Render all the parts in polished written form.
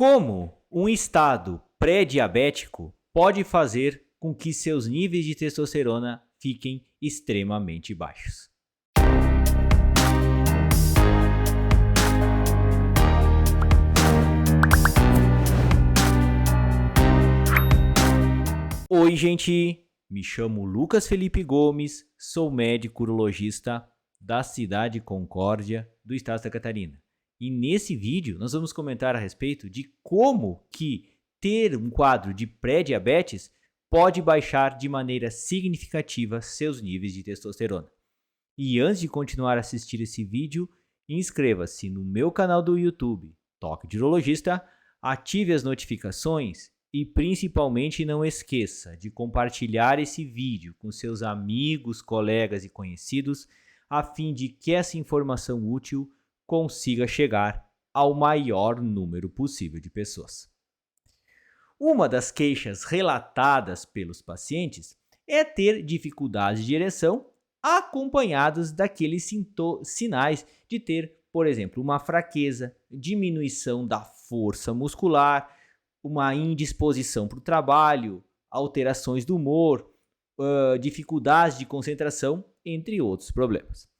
Como um estado pré-diabético pode fazer com que seus níveis de testosterona fiquem extremamente baixos? Oi, gente! Me chamo Lucas Felipe Gomes, sou médico urologista da cidade de Concórdia, do estado de Santa Catarina. E nesse vídeo nós vamos comentar a respeito de como que ter um quadro de pré-diabetes pode baixar de maneira significativa seus níveis de testosterona. E antes de continuar a assistir esse vídeo, inscreva-se no meu canal do YouTube, Toque de Urologista, ative as notificações e principalmente não esqueça de compartilhar esse vídeo com seus amigos, colegas e conhecidos, a fim de que essa informação útil consiga chegar ao maior número possível de pessoas. Uma das queixas relatadas pelos pacientes é ter dificuldades de ereção acompanhadas daqueles sinais de ter, por exemplo, uma fraqueza, diminuição da força muscular, uma indisposição para o trabalho, alterações do humor, dificuldades de concentração, entre outros problemas.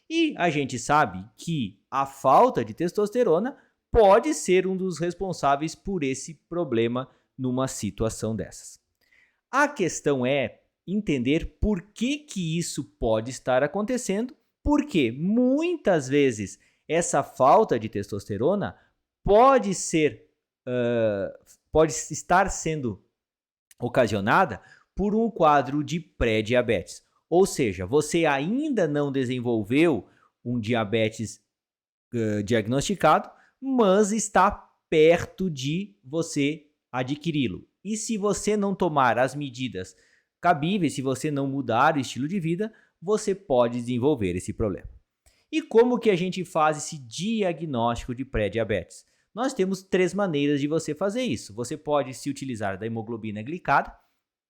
E a gente sabe que a falta de testosterona pode ser um dos responsáveis por esse problema numa situação dessas. A questão é entender por que isso pode estar acontecendo, porque muitas vezes essa falta de testosterona pode estar sendo ocasionada por um quadro de pré-diabetes. Ou seja, você ainda não desenvolveu um diabetes diagnosticado, mas está perto de você adquiri-lo. E se você não tomar as medidas cabíveis, se você não mudar o estilo de vida, você pode desenvolver esse problema. E como que a gente faz esse diagnóstico de pré-diabetes? Nós temos 3 maneiras de você fazer isso. Você pode se utilizar da hemoglobina glicada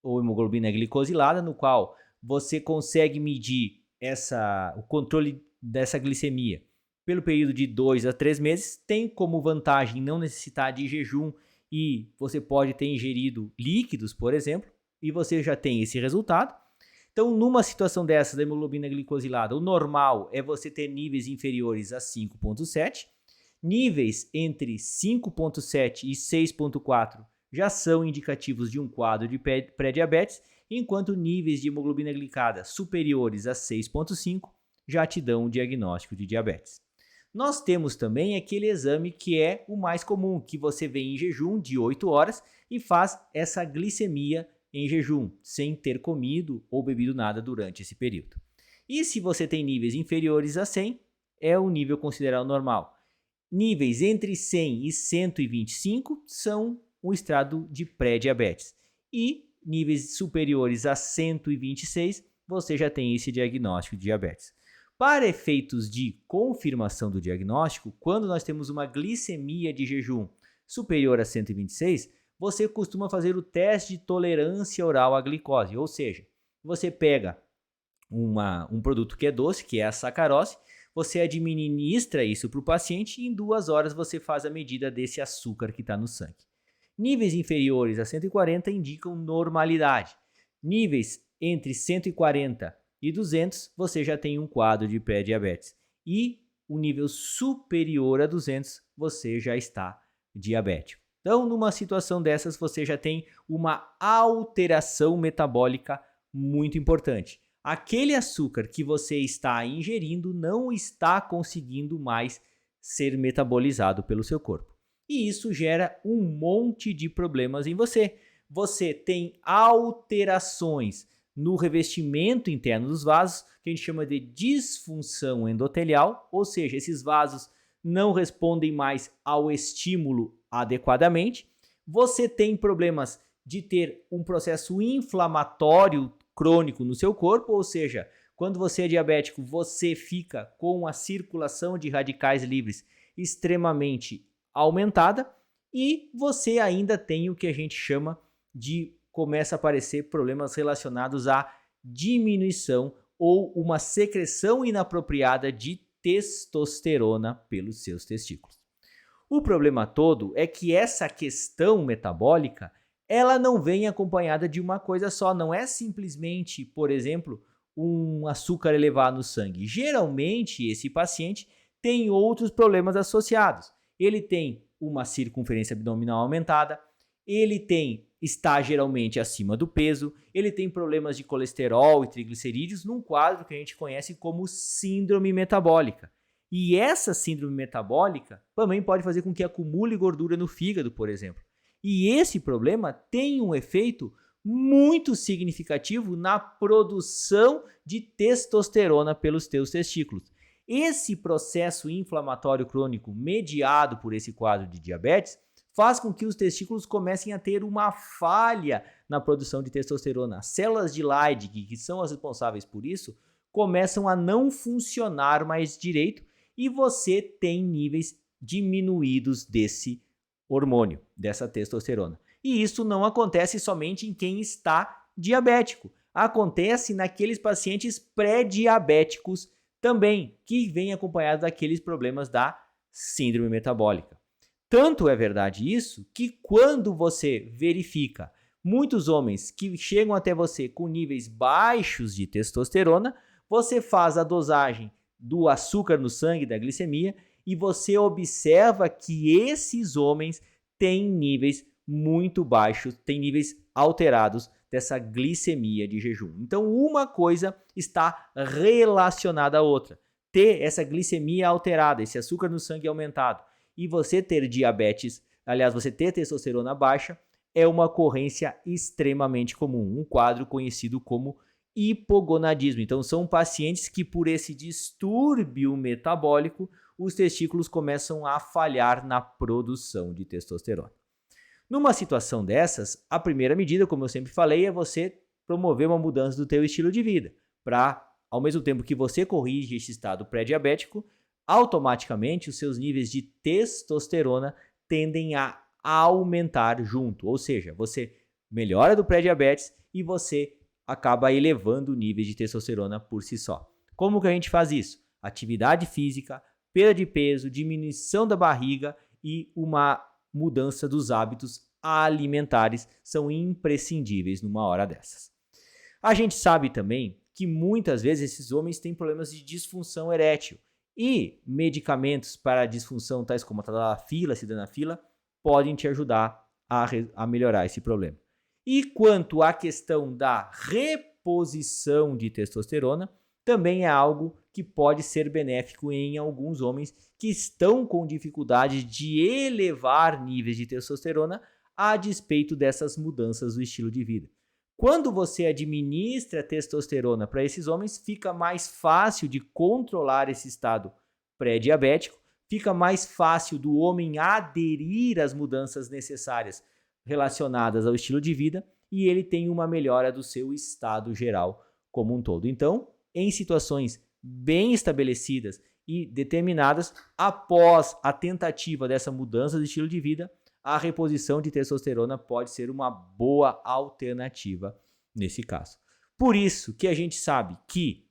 ou hemoglobina glicosilada, no qual você consegue medir o controle dessa glicemia pelo período de 2 a 3 meses. Tem como vantagem não necessitar de jejum e você pode ter ingerido líquidos, por exemplo, e você já tem esse resultado. Então, numa situação dessa da hemoglobina glicosilada, o normal é você ter níveis inferiores a 5,7. Níveis entre 5,7 e 6,4 já são indicativos de um quadro de pré-diabetes, enquanto níveis de hemoglobina glicada superiores a 6,5 já te dão um diagnóstico de diabetes. Nós temos também aquele exame que é o mais comum, que você vem em jejum de 8 horas e faz essa glicemia em jejum, sem ter comido ou bebido nada durante esse período. E se você tem níveis inferiores a 100, é o nível considerado normal. Níveis entre 100 e 125 são o estado de pré-diabetes. E níveis superiores a 126, você já tem esse diagnóstico de diabetes. Para efeitos de confirmação do diagnóstico, quando nós temos uma glicemia de jejum superior a 126, você costuma fazer o teste de tolerância oral à glicose, ou seja, você pega um produto que é doce, que é a sacarose, você administra isso para o paciente e em 2 horas você faz a medida desse açúcar que está no sangue. Níveis inferiores a 140 indicam normalidade. Níveis entre 140 e 200, você já tem um quadro de pré-diabetes. E o nível superior a 200, você já está diabético. Então, numa situação dessas, você já tem uma alteração metabólica muito importante. Aquele açúcar que você está ingerindo não está conseguindo mais ser metabolizado pelo seu corpo. E isso gera um monte de problemas em você. Você tem alterações no revestimento interno dos vasos, que a gente chama de disfunção endotelial, ou seja, esses vasos não respondem mais ao estímulo adequadamente. Você tem problemas de ter um processo inflamatório crônico no seu corpo, ou seja, quando você é diabético, você fica com a circulação de radicais livres extremamente aumentada e você ainda tem o que a gente chama de começa a aparecer problemas relacionados à diminuição ou uma secreção inapropriada de testosterona pelos seus testículos. O problema todo é que essa questão metabólica, ela não vem acompanhada de uma coisa só, não é simplesmente, por exemplo, um açúcar elevado no sangue. Geralmente, esse paciente tem outros problemas associados. Ele tem uma circunferência abdominal aumentada, ele está geralmente acima do peso, ele tem problemas de colesterol e triglicerídeos num quadro que a gente conhece como síndrome metabólica. E essa síndrome metabólica também pode fazer com que acumule gordura no fígado, por exemplo. E esse problema tem um efeito muito significativo na produção de testosterona pelos teus testículos. Esse processo inflamatório crônico mediado por esse quadro de diabetes faz com que os testículos comecem a ter uma falha na produção de testosterona. As células de Leydig, que são as responsáveis por isso, começam a não funcionar mais direito e você tem níveis diminuídos desse hormônio, dessa testosterona. E isso não acontece somente em quem está diabético. Acontece naqueles pacientes pré-diabéticos também, que vêm acompanhados daqueles problemas da síndrome metabólica. Tanto é verdade isso que quando você verifica muitos homens que chegam até você com níveis baixos de testosterona, você faz a dosagem do açúcar no sangue, da glicemia, e você observa que esses homens têm níveis muito baixos, têm níveis alterados dessa glicemia de jejum. Então, uma coisa está relacionada à outra. Ter essa glicemia alterada, esse açúcar no sangue aumentado, e você ter diabetes, aliás, você ter testosterona baixa, é uma ocorrência extremamente comum, um quadro conhecido como hipogonadismo. Então, são pacientes que, por esse distúrbio metabólico, os testículos começam a falhar na produção de testosterona. Numa situação dessas, a primeira medida, como eu sempre falei, é você promover uma mudança do teu estilo de vida, para, ao mesmo tempo que você corrige esse estado pré-diabético, automaticamente os seus níveis de testosterona tendem a aumentar junto, ou seja, você melhora do pré-diabetes e você acaba elevando níveis de testosterona por si só. Como que a gente faz isso? Atividade física, perda de peso, diminuição da barriga e uma mudança dos hábitos alimentares são imprescindíveis numa hora dessas. A gente sabe também que muitas vezes esses homens têm problemas de disfunção erétil e medicamentos para a disfunção, tais como a tadalafila, sildenafila, podem te ajudar a melhorar esse problema. E quanto à questão da reposição de testosterona, também é algo que pode ser benéfico em alguns homens que estão com dificuldade de elevar níveis de testosterona a despeito dessas mudanças do estilo de vida. Quando você administra testosterona para esses homens, fica mais fácil de controlar esse estado pré-diabético, fica mais fácil do homem aderir às mudanças necessárias relacionadas ao estilo de vida e ele tem uma melhora do seu estado geral como um todo. Então, em situações bem estabelecidas e determinadas, após a tentativa dessa mudança de estilo de vida, a reposição de testosterona pode ser uma boa alternativa nesse caso. Por isso que a gente sabe que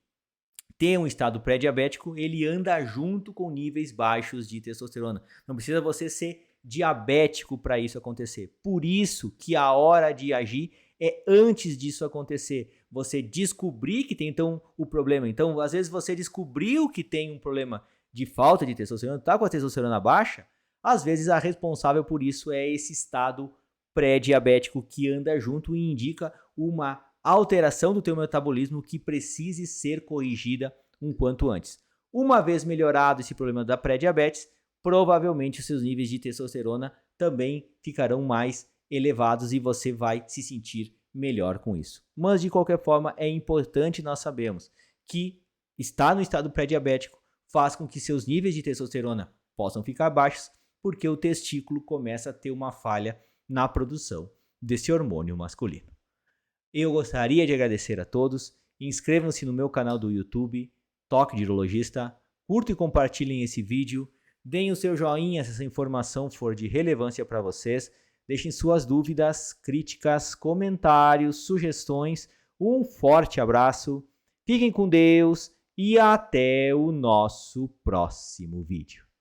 ter um estado pré-diabético, ele anda junto com níveis baixos de testosterona. Não precisa você ser diabético para isso acontecer. Por isso que a hora de agir é antes disso acontecer. Você descobrir que tem então o problema. Então, às vezes você descobriu que tem um problema de falta de testosterona, está com a testosterona baixa, às vezes a responsável por isso é esse estado pré-diabético que anda junto e indica uma alteração do teu metabolismo que precise ser corrigida um quanto antes. Uma vez melhorado esse problema da pré-diabetes, provavelmente os seus níveis de testosterona também ficarão mais elevados e você vai se sentir melhor com isso. Mas de qualquer forma é importante nós sabermos que estar no estado pré-diabético faz com que seus níveis de testosterona possam ficar baixos, porque o testículo começa a ter uma falha na produção desse hormônio masculino. Eu gostaria de agradecer a todos, inscrevam-se no meu canal do YouTube, Toque de Urologista, curtam e compartilhem esse vídeo, deem o seu joinha se essa informação for de relevância para vocês, deixem suas dúvidas, críticas, comentários, sugestões, um forte abraço, fiquem com Deus e até o nosso próximo vídeo.